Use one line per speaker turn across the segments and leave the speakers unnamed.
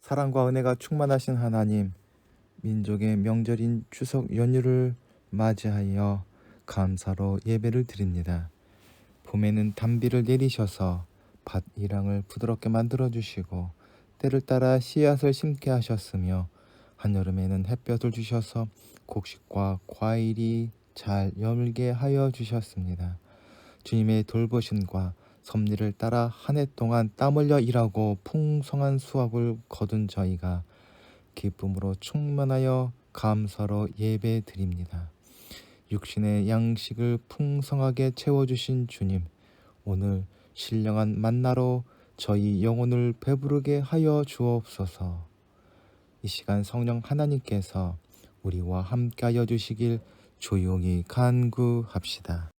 사랑과 은혜가 충만하신 하나님, 민족의 명절인 추석 연휴를 맞이하여 감사로 예배를 드립니다. 봄에는 단비를 내리셔서 밭 이랑을 부드럽게 만들어 주시고 때를 따라 씨앗을 심게 하셨으며, 한여름에는 햇볕을 주셔서 곡식과 과일이 잘 열게 하여 주셨습니다. 주님의 돌보심과 섭리를 따라 한 해 동안 땀 흘려 일하고 풍성한 수확을 거둔 저희가 기쁨으로 충만하여 감사로 예배 드립니다. 육신의 양식을 풍성하게 채워주신 주님, 오늘 신령한 만나로 저희 영혼을 배부르게 하여 주옵소서. 이 시간 성령 하나님께서 우리와 함께하여 주시길 조용히 간구합시다.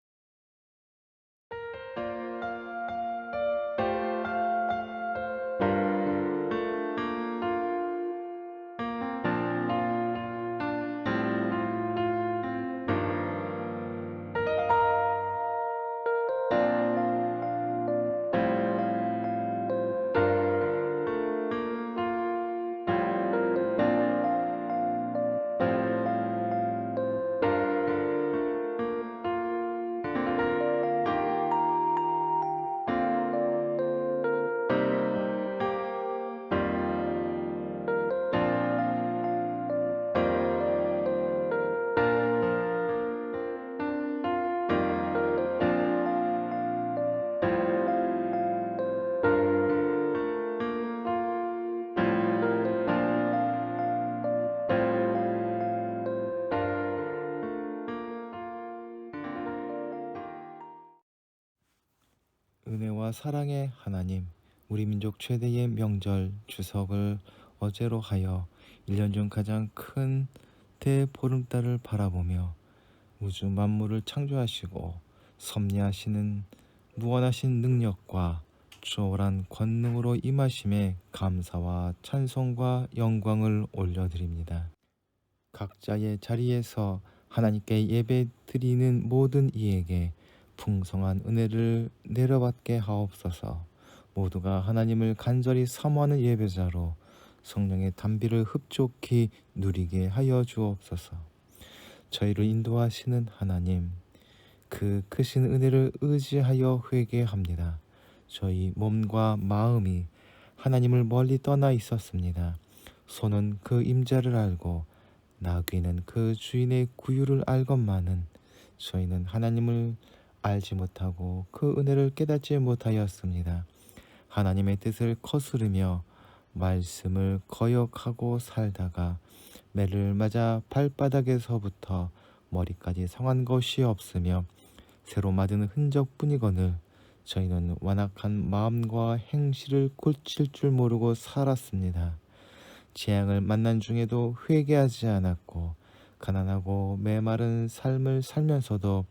은혜와 사랑의 하나님, 우리 민족 최대의 명절 추석을 어제로 하여 1년 중 가장 큰 대보름달을 바라보며 우주 만물을 창조하시고 섭리하시는 무한하신 능력과 초월한 권능으로 임하심에 감사와 찬송과 영광을 올려드립니다. 각자의 자리에서 하나님께 예배드리는 모든 이에게 풍성한 은혜를 내려받게 하옵소서. 모두가 하나님을 간절히 사모하는 예배자로 성령의 단비를 흡족히 누리게 하여 주옵소서. 저희를 인도하시는 하나님, 그 크신 은혜를 의지하여 회개합니다. 저희 몸과 마음이 하나님을 멀리 떠나 있었습니다. 손은 그 임자를 알고 나귀는 그 주인의 구유를 알건만은 저희는 하나님을 알지 못하고 그 은혜를 깨닫지 못하였습니다. 하나님의 뜻을 거스르며 말씀을 거역하고 살다가 매를 맞아 발바닥에서부터 머리까지 상한 것이 없으며 새로 맞은 흔적뿐이거늘 저희는 완악한 마음과 행실을 고칠 줄 모르고 살았습니다. 재앙을 만난 중에도 회개하지 않았고 가난하고 메마른 삶을 살면서도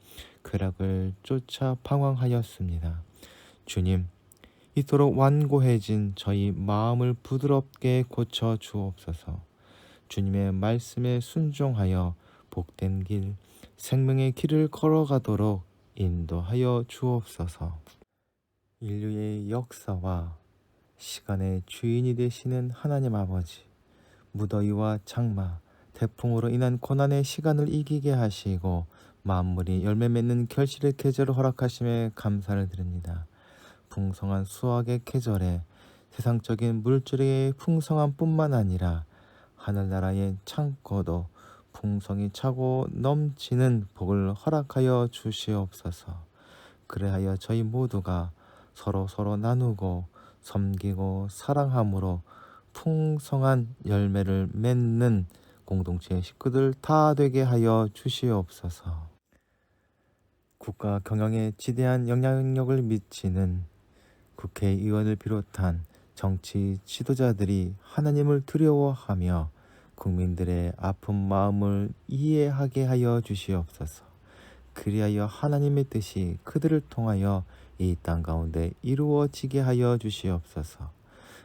쾌락을 쫓아 방황하였습니다. 주님, 이토록 완고해진 저희 마음을 부드럽게 고쳐 주옵소서. 주님의 말씀에 순종하여 복된 길, 생명의 길을 걸어가도록 인도하여 주옵소서. 인류의 역사와 시간의 주인이 되시는 하나님 아버지, 무더위와 장마, 태풍으로 인한 고난의 시간을 이기게 하시고 만물이 열매 맺는 결실의 계절을 허락하심에 감사를 드립니다. 풍성한 수확의 계절에 세상적인 물질의 풍성함 뿐만 아니라 하늘나라의 창고도 풍성히 차고 넘치는 복을 허락하여 주시옵소서. 그래하여 저희 모두가 서로 나누고 섬기고 사랑함으로 풍성한 열매를 맺는 공동체 식구들 다 되게 하여 주시옵소서. 국가 경영에 지대한 영향력을 미치는 국회의원을 비롯한 정치 지도자들이 하나님을 두려워하며 국민들의 아픈 마음을 이해하게 하여 주시옵소서. 그리하여 하나님의 뜻이 그들을 통하여 이 땅 가운데 이루어지게 하여 주시옵소서.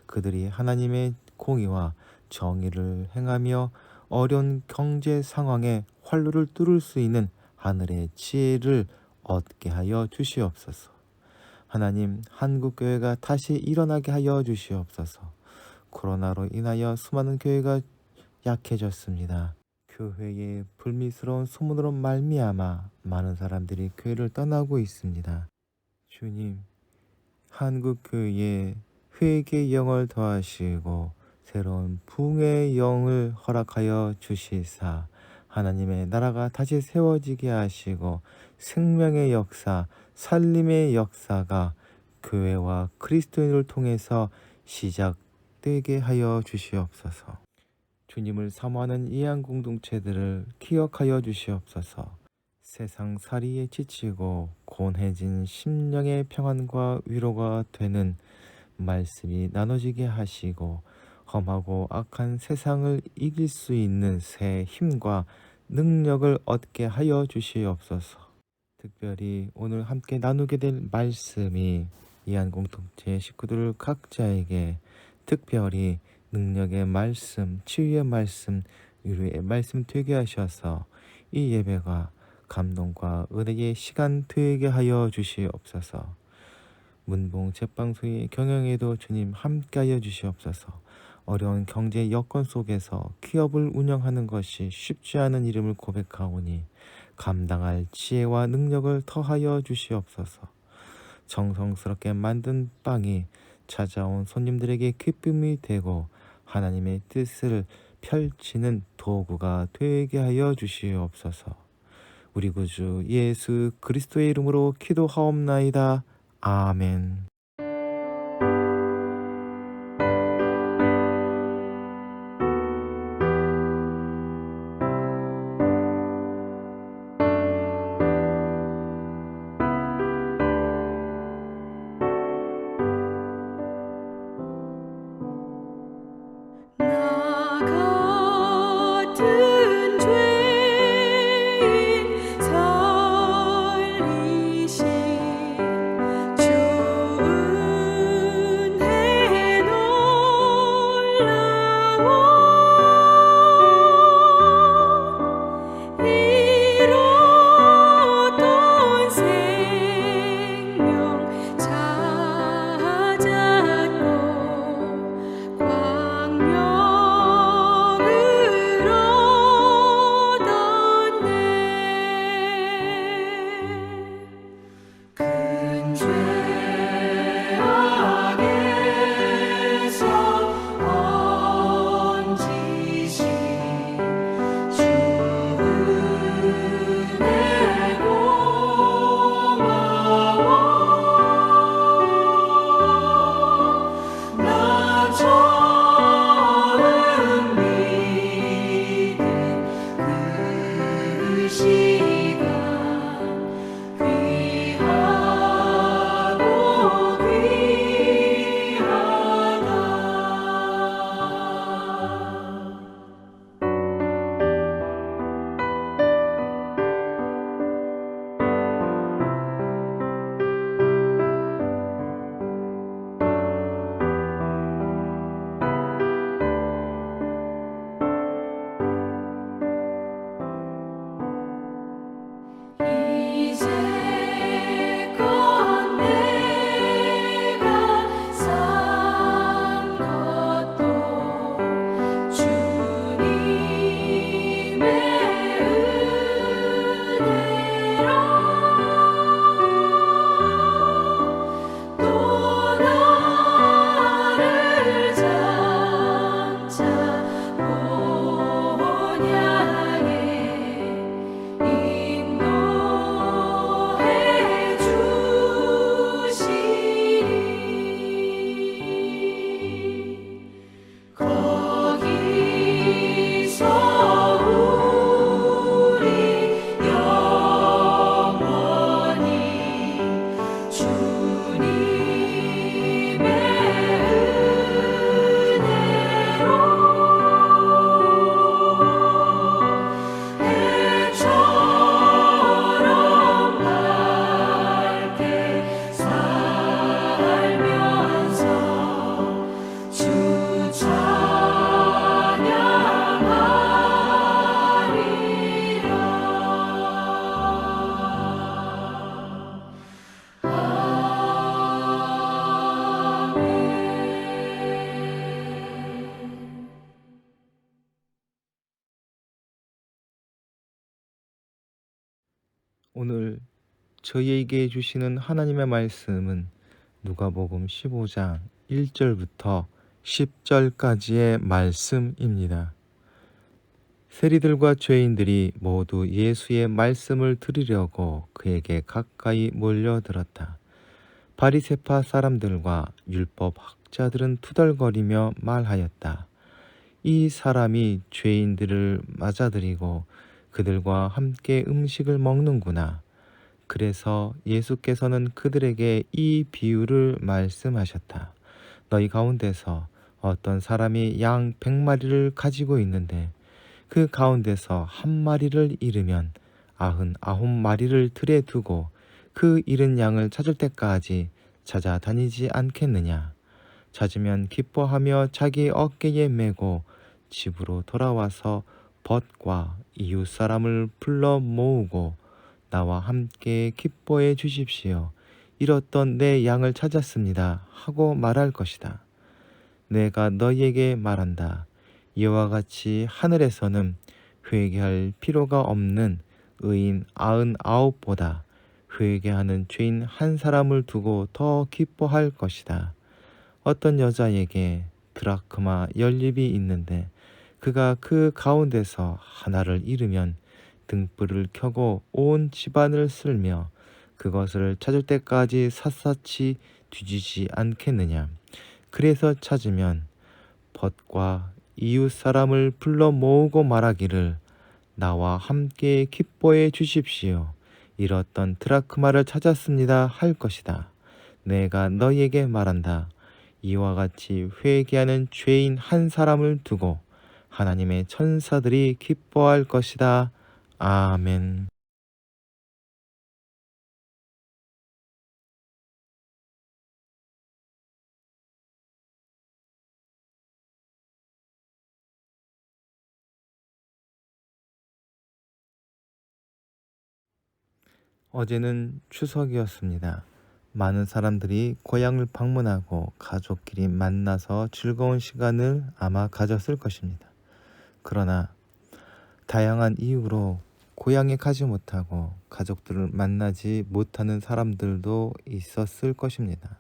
그들이 하나님의 공의와 정의를 행하며 어려운 경제 상황에 활로를 뚫을 수 있는 하늘의 지혜를 얻게 하여 주시옵소서. 하나님, 한국교회가 다시 일어나게 하여 주시옵소서. 코로나로 인하여 수많은 교회가 약해졌습니다. 교회의 불미스러운 소문으로 말미암아 많은 사람들이 교회를 떠나고 있습니다. 주님, 한국교회에 회개의 영을 더하시고 새로운 부흥의 영을 허락하여 주시사 하나님의 나라가 다시 세워지게 하시고 생명의 역사, 살림의 역사가 교회와 그리스도인을 통해서 시작되게 하여 주시옵소서. 주님을 사모하는 이한 공동체들을 기억하여 주시옵소서. 세상살이에 지치고 곤해진 심령의 평안과 위로가 되는 말씀이 나눠지게 하시고 험하고 악한 세상을 이길 수 있는 새 힘과 능력을 얻게 하여 주시옵소서. 특별히 오늘 함께 나누게 될 말씀이 이한 공동체 식구들 각자에게 특별히 능력의 말씀, 치유의 말씀, 위로의 말씀 되게 하셔서 이 예배가 감동과 은혜의 시간 되게 하여 주시옵소서. 문봉 제방소의 경영에도 주님 함께하여 주시옵소서. 어려운 경제 여건 속에서 기업을 운영하는 것이 쉽지 않은 이름을 고백하오니 감당할 지혜와 능력을 더하여 주시옵소서. 정성스럽게 만든 빵이 찾아온 손님들에게 기쁨이 되고 하나님의 뜻을 펼치는 도구가 되게 하여 주시옵소서. 우리 구주 예수 그리스도의 이름으로 기도하옵나이다. 아멘.
나 같은 죄인 살리신 주
오늘 저희에게 주시는 하나님의 말씀은 누가복음 15장 1절부터 10절까지의 말씀입니다. 세리들과 죄인들이 모두 예수의 말씀을 들으려고 그에게 가까이 몰려들었다. 바리새파 사람들과 율법 학자들은 투덜거리며 말하였다. 이 사람이 죄인들을 맞아들이고 그들과 함께 음식을 먹는구나. 그래서 예수께서는 그들에게 이 비유를 말씀하셨다. 너희 가운데서 어떤 사람이 양 100마리를 가지고 있는데 그 가운데서 한 마리를 잃으면 99마리를 들에 두고 그 잃은 양을 찾을 때까지 찾아다니지 않겠느냐. 찾으면 기뻐하며 자기 어깨에 메고 집으로 돌아와서 벗과 이웃 사람을 불러 모으고 나와 함께 기뻐해 주십시오. 잃었던 내 양을 찾았습니다. 하고 말할 것이다. 내가 너희에게 말한다. 이와 같이 하늘에서는 회개할 필요가 없는 의인 99보다 회개하는 죄인 한 사람을 두고 더 기뻐할 것이다. 어떤 여자에게 드라크마 10립이 있는데 그가 그 가운데서 하나를 잃으면 등불을 켜고 온 집안을 쓸며 그것을 찾을 때까지 샅샅이 뒤지지 않겠느냐. 그래서 찾으면 벗과 이웃 사람을 불러 모으고 말하기를 나와 함께 기뻐해 주십시오. 잃었던 드라크마를 찾았습니다. 할 것이다. 내가 너희에게 말한다. 이와 같이 회개하는 죄인 한 사람을 두고 하나님의 천사들이 기뻐할 것이다. 아멘. 어제는 추석이었습니다. 많은 사람들이 고향을 방문하고 가족끼리 만나서 즐거운 시간을 아마 가졌을 것입니다. 그러나 다양한 이유로 고향에 가지 못하고 가족들을 만나지 못하는 사람들도 있었을 것입니다.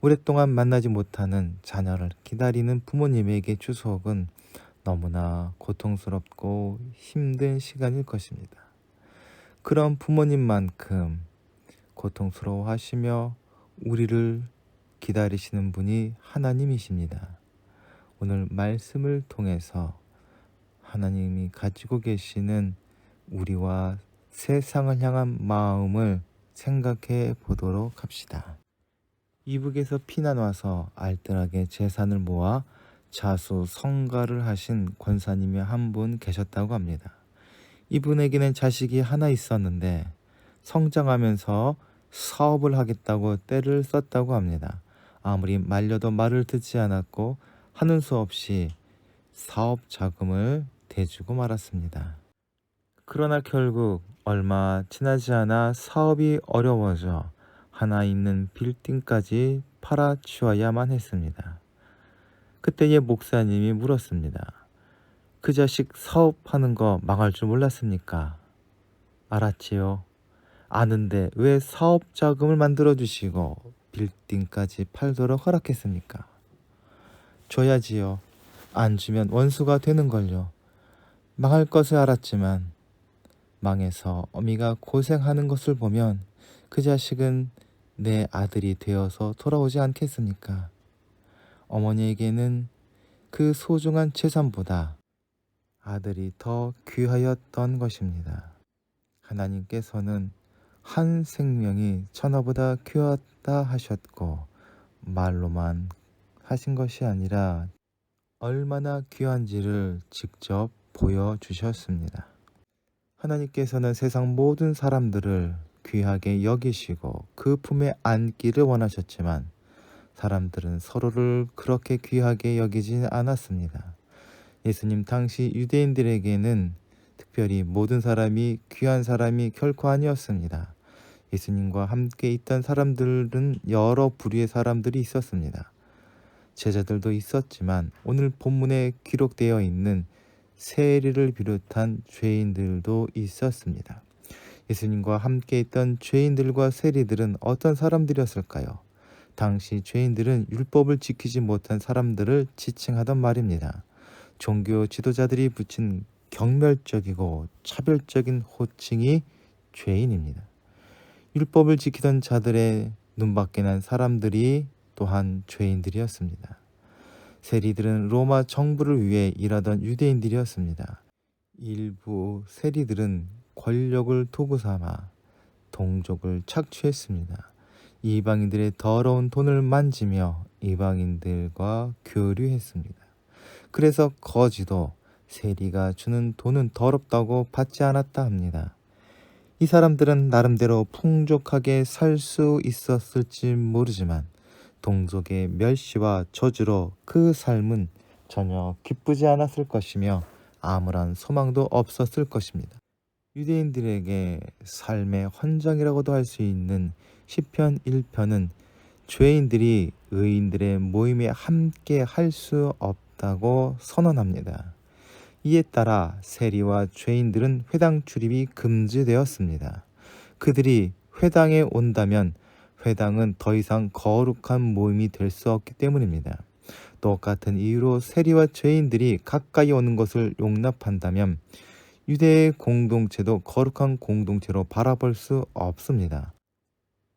오랫동안 만나지 못하는 자녀를 기다리는 부모님에게 추석은 너무나 고통스럽고 힘든 시간일 것입니다. 그런 부모님만큼 고통스러워하시며 우리를 기다리시는 분이 하나님이십니다. 오늘 말씀을 통해서 하나님이 가지고 계시는 우리와 세상을 향한 마음을 생각해 보도록 합시다. 이북에서 피난 와서 알뜰하게 재산을 모아 자수 성가를 하신 권사님이 한 분 계셨다고 합니다. 이분에게는 자식이 하나 있었는데 성장하면서 사업을 하겠다고 떼를 썼다고 합니다. 아무리 말려도 말을 듣지 않았고 하는 수 없이 사업 자금을 대주고 말았습니다. 그러나 결국 얼마 지나지 않아 사업이 어려워져 하나 있는 빌딩까지 팔아치워야만 했습니다. 그때의 목사님이 물었습니다. 그 자식 사업하는 거 망할 줄 몰랐습니까? 알았지요. 아는데 왜 사업 자금을 만들어 주시고 빌딩까지 팔도록 허락했습니까? 줘야지요. 안 주면 원수가 되는걸요. 망할 것을 알았지만 망해서 어미가 고생하는 것을 보면 그 자식은 내 아들이 되어서 돌아오지 않겠습니까? 어머니에게는 그 소중한 재산보다 아들이 더 귀하였던 것입니다. 하나님께서는 한 생명이 천하보다 귀하다 하셨고 말로만 하신 것이 아니라 얼마나 귀한지를 직접 보여주셨습니다. 하나님께서는 세상 모든 사람들을 귀하게 여기시고 그 품에 안기를 원하셨지만 사람들은 서로를 그렇게 귀하게 여기지 않았습니다. 예수님 당시 유대인들에게는 특별히 모든 사람이 귀한 사람이 결코 아니었습니다. 예수님과 함께 있던 사람들은 여러 부류의 사람들이 있었습니다. 제자들도 있었지만 오늘 본문에 기록되어 있는 세리를 비롯한 죄인들도 있었습니다. 예수님과 함께 있던 죄인들과 세리들은 어떤 사람들이었을까요? 당시 죄인들은 율법을 지키지 못한 사람들을 지칭하던 말입니다. 종교 지도자들이 붙인 경멸적이고 차별적인 호칭이 죄인입니다. 율법을 지키던 자들의 눈밖에 난 사람들이 또한 죄인들이었습니다. 세리들은 로마 정부를 위해 일하던 유대인들이었습니다. 일부 세리들은 권력을 도구 삼아 동족을 착취했습니다. 이방인들의 더러운 돈을 만지며 이방인들과 교류했습니다. 그래서 거지도 세리가 주는 돈은 더럽다고 받지 않았다 합니다. 이 사람들은 나름대로 풍족하게 살 수 있었을지 모르지만 동족의 멸시와 저주로 그 삶은 전혀 기쁘지 않았을 것이며 아무런 소망도 없었을 것입니다. 유대인들에게 삶의 헌장이라고도 할 수 있는 시편 1편은 죄인들이 의인들의 모임에 함께 할 수 없다고 선언합니다. 이에 따라 세리와 죄인들은 회당 출입이 금지되었습니다. 그들이 회당에 온다면 회당은 더 이상 거룩한 모임이 될 수 없기 때문입니다. 똑같은 이유로 세리와 죄인들이 가까이 오는 것을 용납한다면 유대의 공동체도 거룩한 공동체로 바라볼 수 없습니다.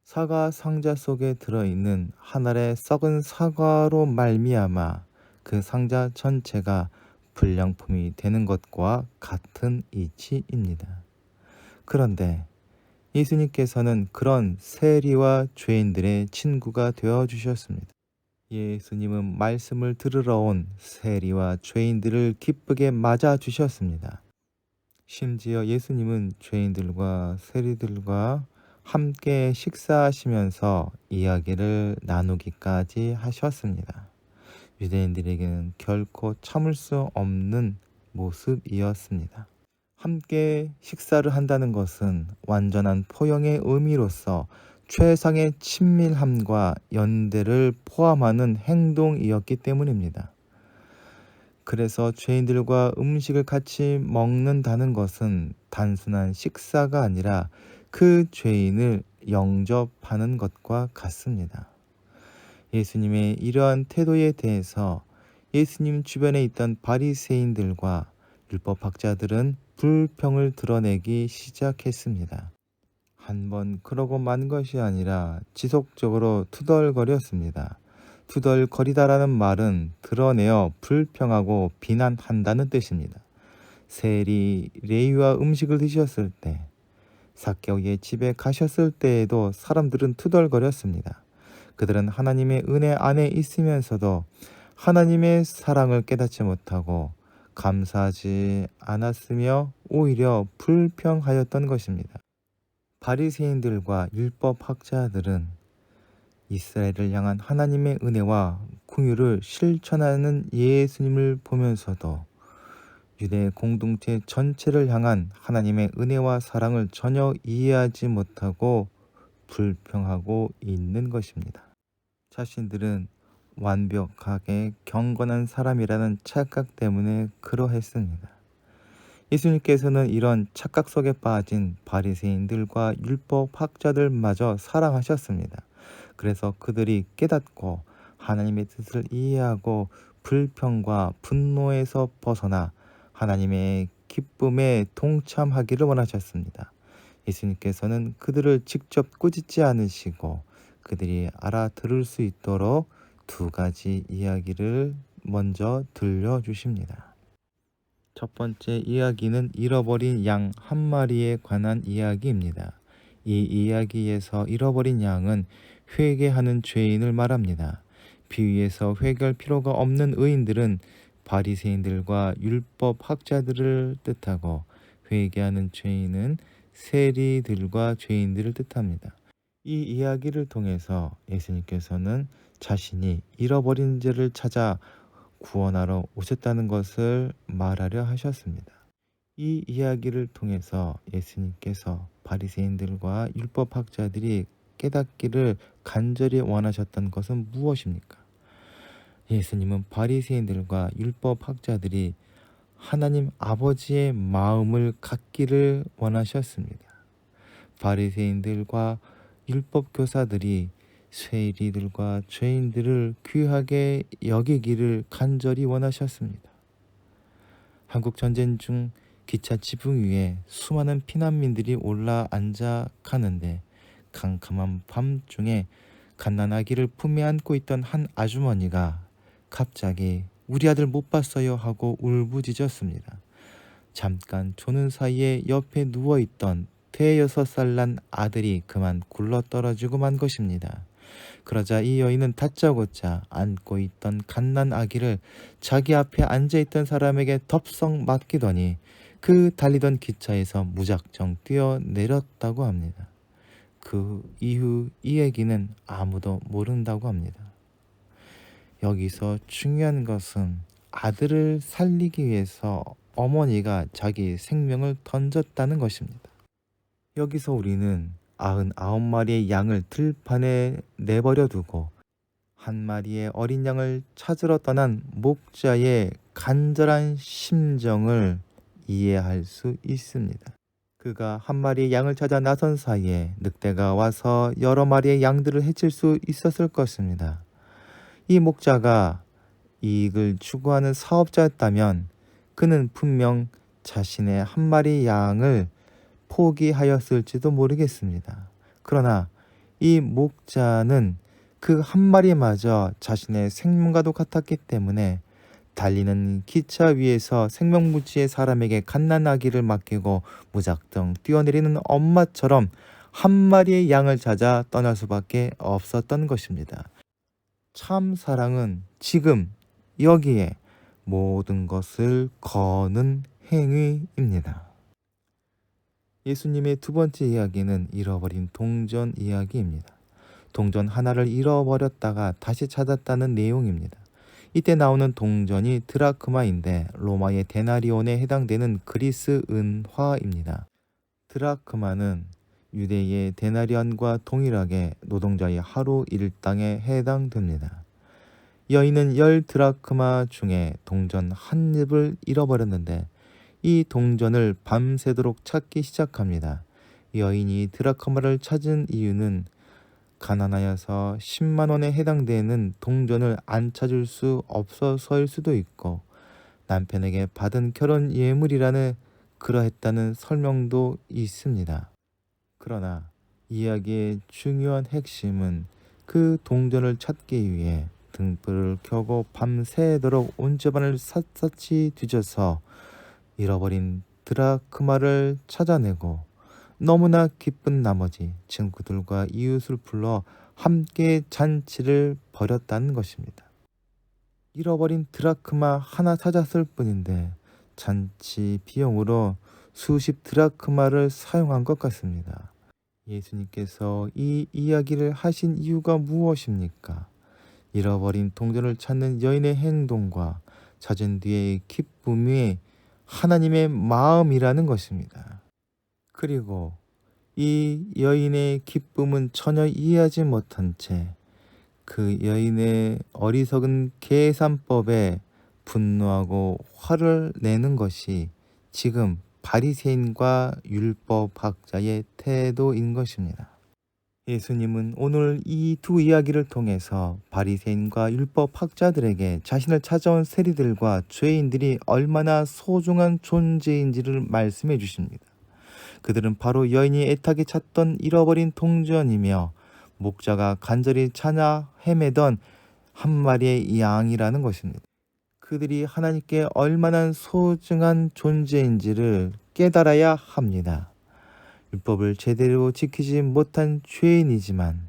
사과 상자 속에 들어있는 한 알의 썩은 사과로 말미암아 그 상자 전체가 불량품이 되는 것과 같은 이치입니다. 그런데 예수님께서는 그런 세리와 죄인들의 친구가 되어 주셨습니다. 예수님은 말씀을 들으러 온 세리와 죄인들을 기쁘게 맞아 주셨습니다. 심지어 예수님은 죄인들과 세리들과 함께 식사하시면서 이야기를 나누기까지 하셨습니다. 유대인들에게는 결코 참을 수 없는 모습이었습니다. 함께 식사를 한다는 것은 완전한 포용의 의미로서 최상의 친밀함과 연대를 포함하는 행동이었기 때문입니다. 그래서 죄인들과 음식을 같이 먹는다는 것은 단순한 식사가 아니라 그 죄인을 영접하는 것과 같습니다. 예수님의 이러한 태도에 대해서 예수님 주변에 있던 바리새인들과 율법학자들은 불평을 드러내기 시작했습니다. 한번 그러고 만 것이 아니라 지속적으로 투덜거렸습니다. 투덜거리다라는 말은 드러내어 불평하고 비난한다는 뜻입니다. 세리 레위와 음식을 드셨을 때, 삭개오의 집에 가셨을 때에도 사람들은 투덜거렸습니다. 그들은 하나님의 은혜 안에 있으면서도 하나님의 사랑을 깨닫지 못하고 감사하지 않았으며 오히려 불평하였던 것입니다. 바리새인들과 율법학자들은 이스라엘을 향한 하나님의 은혜와 긍휼을 실천하는 예수님을 보면서도 유대 공동체 전체를 향한 하나님의 은혜와 사랑을 전혀 이해하지 못하고 불평하고 있는 것입니다. 자신들은 완벽하게 경건한 사람이라는 착각 때문에 그러했습니다. 예수님께서는 이런 착각 속에 빠진 바리새인들과 율법학자들마저 사랑하셨습니다. 그래서 그들이 깨닫고 하나님의 뜻을 이해하고 불평과 분노에서 벗어나 하나님의 기쁨에 동참하기를 원하셨습니다. 예수님께서는 그들을 직접 꾸짖지 않으시고 그들이 알아들을 수 있도록 두 가지 이야기를 먼저 들려주십니다. 첫 번째 이야기는 잃어버린 양 한 마리에 관한 이야기입니다. 이 이야기에서 잃어버린 양은 회개하는 죄인을 말합니다. 비유에서 회개할 필요가 없는 의인들은 바리새인들과 율법 학자들을 뜻하고 회개하는 죄인은 세리들과 죄인들을 뜻합니다. 이 이야기를 통해서 예수님께서는 자신이 잃어버린 자를 찾아 구원하러 오셨다는 것을 말하려 하셨습니다. 이 이야기를 통해서 예수님께서 바리새인들과 율법학자들이 깨닫기를 간절히 원하셨던 것은 무엇입니까? 예수님은 바리새인들과 율법학자들이 하나님 아버지의 마음을 갖기를 원하셨습니다. 바리새인들과 율법 교사들이 쇠리들과 죄인들을 귀하게 여기기를 간절히 원하셨습니다. 한국 전쟁 중 기차 지붕 위에 수많은 피난민들이 올라앉아 가는데 캄캄한 밤중에 갓난아기를 품에 안고 있던 한 아주머니가 갑자기 "우리 아들 못 봤어요" 하고 울부짖었습니다. 잠깐 조는 사이에 옆에 누워있던 대여섯 살 난 아들이 그만 굴러떨어지고 만 것입니다. 그러자 이 여인은 다짜고짜 안고 있던 갓난 아기를 자기 앞에 앉아있던 사람에게 덥석 맡기더니 그 달리던 기차에서 무작정 뛰어내렸다고 합니다. 그 이후 이 얘기는 아무도 모른다고 합니다. 여기서 중요한 것은 아들을 살리기 위해서 어머니가 자기 생명을 던졌다는 것입니다. 여기서 우리는 99마리의 양을 들판에 내버려 두고 한 마리의 어린 양을 찾으러 떠난 목자의 간절한 심정을 이해할 수 있습니다. 그가 한 마리의 양을 찾아 나선 사이에 늑대가 와서 여러 마리의 양들을 해칠 수 있었을 것입니다. 이 목자가 이익을 추구하는 사업자였다면 그는 분명 자신의 한 마리 양을 포기하였을지도 모르겠습니다. 그러나 이 목자는 그 한 마리마저 자신의 생명과도 같았기 때문에 달리는 기차 위에서 생명무지의 사람에게 갓난아기를 맡기고 무작정 뛰어내리는 엄마처럼 한 마리의 양을 찾아 떠날 수밖에 없었던 것입니다. 참 사랑은 지금 여기에 모든 것을 거는 행위입니다. 예수님의 두 번째 이야기는 잃어버린 동전 이야기입니다. 동전 하나를 잃어버렸다가 다시 찾았다는 내용입니다. 이때 나오는 동전이 드라크마인데 로마의 데나리온에 해당되는 그리스 은화입니다. 드라크마는 유대의 데나리온과 동일하게 노동자의 하루 일당에 해당됩니다. 여인은 10드라크마 중에 동전 한 입을 잃어버렸는데 이 동전을 밤새도록 찾기 시작합니다. 여인이 드라크마를 찾은 이유는 가난하여서 10만 원에 해당되는 동전을 안 찾을 수 없어서일 수도 있고 남편에게 받은 결혼 예물이라는 그러했다는 설명도 있습니다. 그러나 이야기의 중요한 핵심은 그 동전을 찾기 위해 등불을 켜고 밤새도록 온 집안을 샅샅이 뒤져서 잃어버린 드라크마를 찾아내고 너무나 기쁜 나머지 친구들과 이웃을 불러 함께 잔치를 벌였다는 것입니다. 잃어버린 드라크마 하나 찾았을 뿐인데 잔치 비용으로 수십 드라크마를 사용한 것 같습니다. 예수님께서 이 이야기를 하신 이유가 무엇입니까? 잃어버린 동전을 찾는 여인의 행동과 찾은 뒤의 기쁨이 하나님의 마음이라는 것입니다. 그리고 이 여인의 기쁨은 전혀 이해하지 못한 채 그 여인의 어리석은 계산법에 분노하고 화를 내는 것이 지금 바리새인과 율법학자의 태도인 것입니다. 예수님은 오늘 이 두 이야기를 통해서 바리새인과 율법학자들에게 자신을 찾아온 세리들과 죄인들이 얼마나 소중한 존재인지를 말씀해 주십니다. 그들은 바로 여인이 애타게 찾던 잃어버린 동전이며 목자가 간절히 찾아 헤매던 한 마리의 양이라는 것입니다. 그들이 하나님께 얼마나 소중한 존재인지를 깨달아야 합니다. 율법을 제대로 지키지 못한 죄인이지만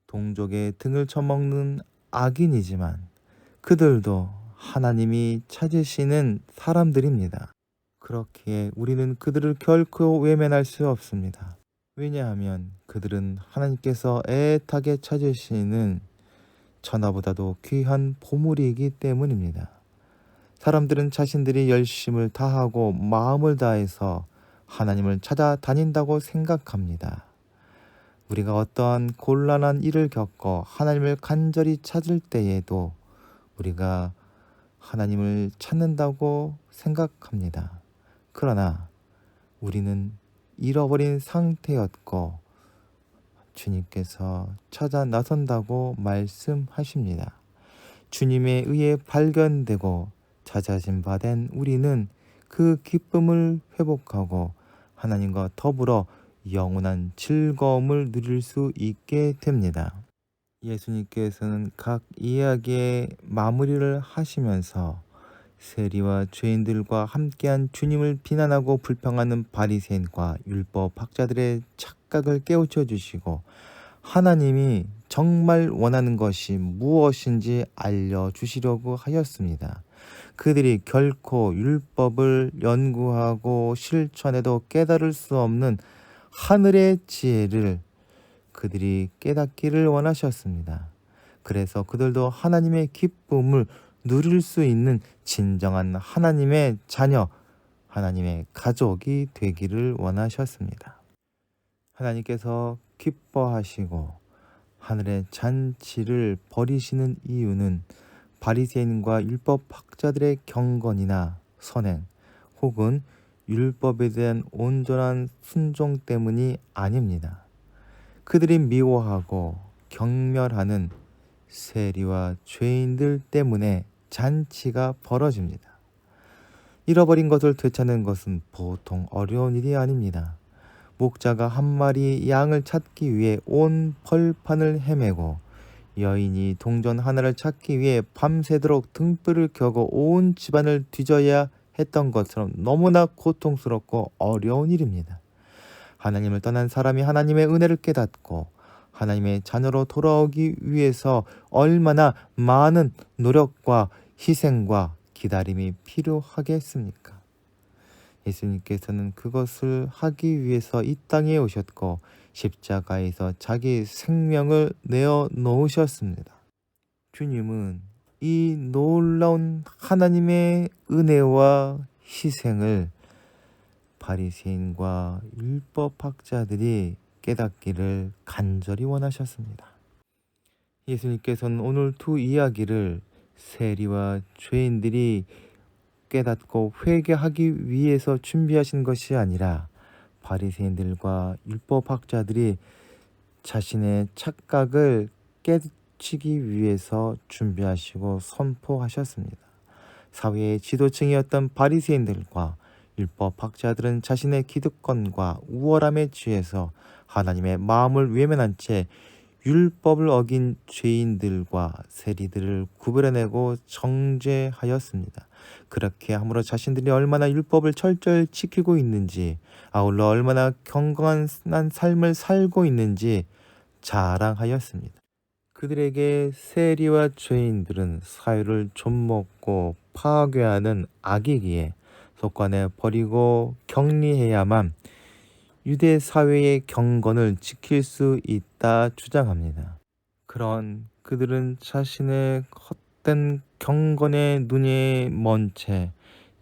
동족의 등을 쳐먹는 악인이지만 그들도 하나님이 찾으시는 사람들입니다. 그렇기에 우리는 그들을 결코 외면할 수 없습니다. 왜냐하면 그들은 하나님께서 애타게 찾으시는 천하보다도 귀한 보물이기 때문입니다. 사람들은 자신들이 열심을 다하고 마음을 다해서 하나님을 찾아다닌다고 생각합니다. 우리가 어떠한 곤란한 일을 겪어 하나님을 간절히 찾을 때에도 우리가 하나님을 찾는다고 생각합니다. 그러나 우리는 잃어버린 상태였고 주님께서 찾아 나선다고 말씀하십니다. 주님에 의해 발견되고 찾아진 바 된 우리는 그 기쁨을 회복하고 하나님과 더불어 영원한 즐거움을 누릴 수 있게 됩니다. 예수님께서는 각 이야기의 마무리를 하시면서 세리와 죄인들과 함께한 주님을 비난하고 불평하는 바리새인과 율법 학자들의 착각을 깨우쳐 주시고 하나님이 정말 원하는 것이 무엇인지 알려주시려고 하였습니다. 그들이 결코 율법을 연구하고 실천해도 깨달을 수 없는 하늘의 지혜를 그들이 깨닫기를 원하셨습니다. 그래서 그들도 하나님의 기쁨을 누릴 수 있는 진정한 하나님의 자녀, 하나님의 가족이 되기를 원하셨습니다. 하나님께서 기뻐하시고 하늘의 잔치를 벌이시는 이유는 바리새인과 율법 학자들의 경건이나 선행 혹은 율법에 대한 온전한 순종 때문이 아닙니다. 그들이 미워하고 경멸하는 세리와 죄인들 때문에 잔치가 벌어집니다. 잃어버린 것을 되찾는 것은 보통 어려운 일이 아닙니다. 목자가 한 마리 양을 찾기 위해 온 벌판을 헤매고 여인이 동전 하나를 찾기 위해 밤새도록 등불을 켜고 온 집안을 뒤져야 했던 것처럼 너무나 고통스럽고 어려운 일입니다. 하나님을 떠난 사람이 하나님의 은혜를 깨닫고 하나님의 자녀로 돌아오기 위해서 얼마나 많은 노력과 희생과 기다림이 필요하겠습니까? 예수님께서는 그것을 하기 위해서 이 땅에 오셨고 십자가에서 자기 생명을 내어 놓으셨습니다. 주님은 이 놀라운 하나님의 은혜와 희생을 바리새인과 율법학자들이 깨닫기를 간절히 원하셨습니다. 예수님께서는 오늘 두 이야기를 세리와 죄인들이 깨닫고 회개하기 위해서 준비하신 것이 아니라 바리새인들과 율법학자들이 자신의 착각을 깨치기 위해서 준비하시고 선포하셨습니다. 사회의 지도층이었던 바리새인들과 율법학자들은 자신의 기득권과 우월함에 취해서 하나님의 마음을 외면한 채 율법을 어긴 죄인들과 세리들을 구별해내고 정죄하였습니다. 그렇게 함으로 자신들이 얼마나 율법을 철저히 지키고 있는지, 아울러 얼마나 경건한 삶을 살고 있는지 자랑하였습니다. 그들에게 세리와 죄인들은 사회를 좀먹고 파괴하는 악이기에 속관에 버리고 격리해야만 유대 사회의 경건을 지킬 수 있다 주장합니다. 그런 그들은 자신의 헛된 경건의 눈에 먼 채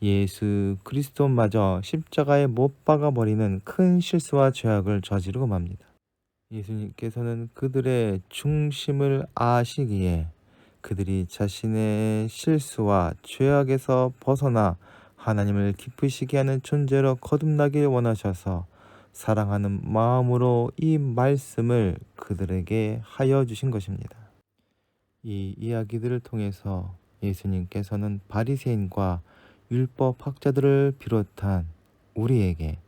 예수 그리스도마저 십자가에 못 박아 버리는 큰 실수와 죄악을 저지르고 맙니다. 예수님께서는 그들의 중심을 아시기에 그들이 자신의 실수와 죄악에서 벗어나 하나님을 기쁘시게 하는 존재로 거듭나길 원하셔서 사랑하는 마음으로 이 말씀을 그들에게 하여 주신 것입니다. 이 이야기들을 통해서 예수님께서는 바리새인과 율법 학자들을 비롯한 우리에게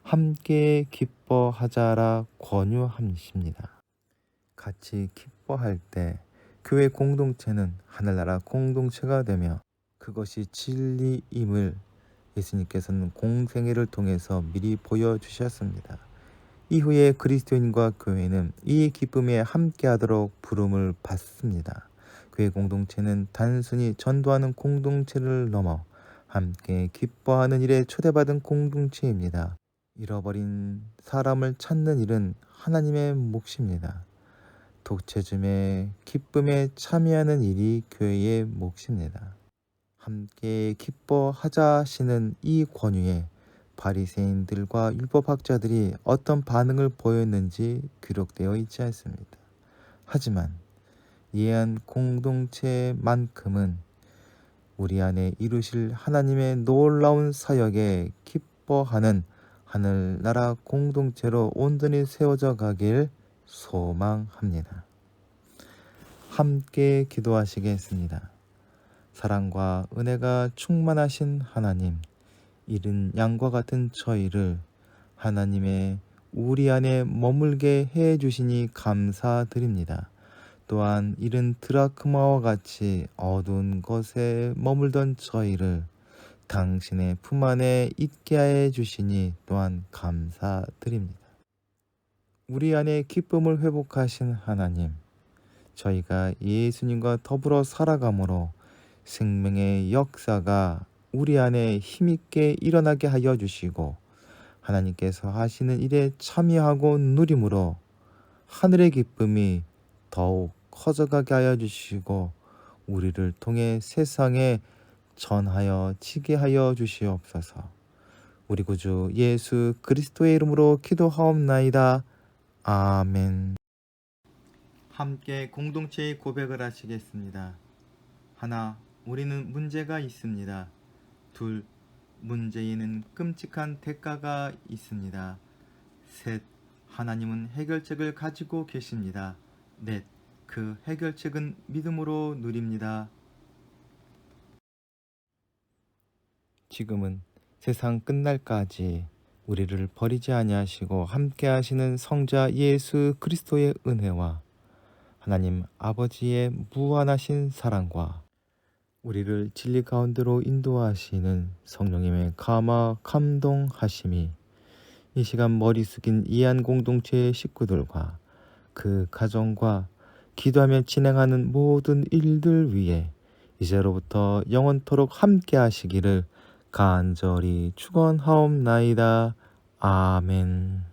함께 기뻐하자라 권유하십니다. 같이 기뻐할 때 교회 공동체는 하늘나라 공동체가 되며 그것이 진리임을 예수님께서는 공생애를 통해서 미리 보여주셨습니다. 이후에 그리스도인과 교회는 이 기쁨에 함께하도록 부름을 받습니다. 교회 공동체는 단순히 전도하는 공동체를 넘어 함께 기뻐하는 일에 초대받은 공동체입니다. 잃어버린 사람을 찾는 일은 하나님의 몫입니다. 독체즘의 기쁨에 참여하는 일이 교회의 몫입니다. 함께 기뻐하자시는 이 권유에 바리새인들과 율법학자들이 어떤 반응을 보였는지 기록되어 있지 않습니다. 하지만 이해한 공동체만큼은 우리 안에 이루실 하나님의 놀라운 사역에 기뻐하는 하늘나라 공동체로 온전히 세워져 가길 소망합니다. 함께 기도하시겠습니다. 사랑과 은혜가 충만하신 하나님, 이른 양과 같은 저희를 하나님의 우리 안에 머물게 해 주시니 감사드립니다. 또한 이른 드라크마와 같이 어두운 곳에 머물던 저희를 당신의 품 안에 있게 해 주시니 또한 감사드립니다. 우리 안에 기쁨을 회복하신 하나님, 저희가 예수님과 더불어 살아감으로 생명의 역사가 우리 안에 힘있게 일어나게 하여 주시고 하나님께서 하시는 일에 참여하고 누림으로 하늘의 기쁨이 더욱 커져가게 하여 주시고 우리를 통해 세상에 전하여 지게 하여 주시옵소서. 우리 구주 예수 그리스도의 이름으로 기도하옵나이다. 아멘. 함께 공동체의 고백을 하시겠습니다. 하나, 우리는 문제가 있습니다. 둘, 문제에는 끔찍한 대가가 있습니다. 셋, 하나님은 해결책을 가지고 계십니다. 넷, 그 해결책은 믿음으로 누립니다. 지금은 세상 끝날까지 우리를 버리지 아니하시고 함께 하시는 성자 예수 그리스도의 은혜와 하나님 아버지의 무한하신 사랑과 우리를 진리 가운데로 인도하시는 성령님의 감화 감동하심이 이 시간 머리 숙인 이한 공동체의 식구들과 그 가정과 기도하며 진행하는 모든 일들 위에 이제로부터 영원토록 함께 하시기를 간절히 축원하옵나이다. 아멘.